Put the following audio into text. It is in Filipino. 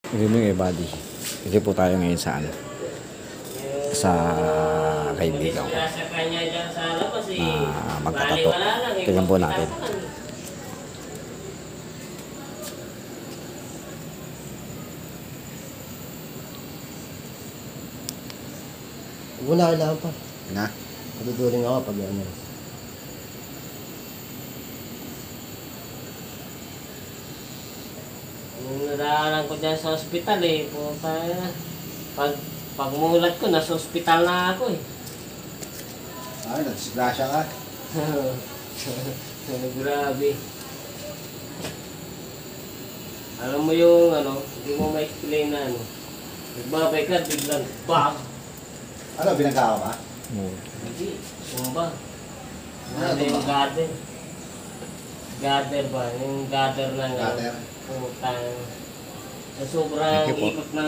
Good evening everybody. Kasi po tayo ngayon sa ano? Sa kaibigan ko. Magkatato. Tingnan po natin. Wala kailangan pa. Na? Maduduling ako pag ano. Nung nadaanan ko dyan sa ospital puta na. Pagmulat ko, nasa ospital na ako Ay, nagdisgrasya ka? Grabe. Alam mo yung hindi mo ma-explain na nagbabay ka, biglang bang! Ano, binangga ka ba? Hindi, sumba. Yung gather. Gather ba? Yung gather na Gather? Putang. Sa sobrang ikot na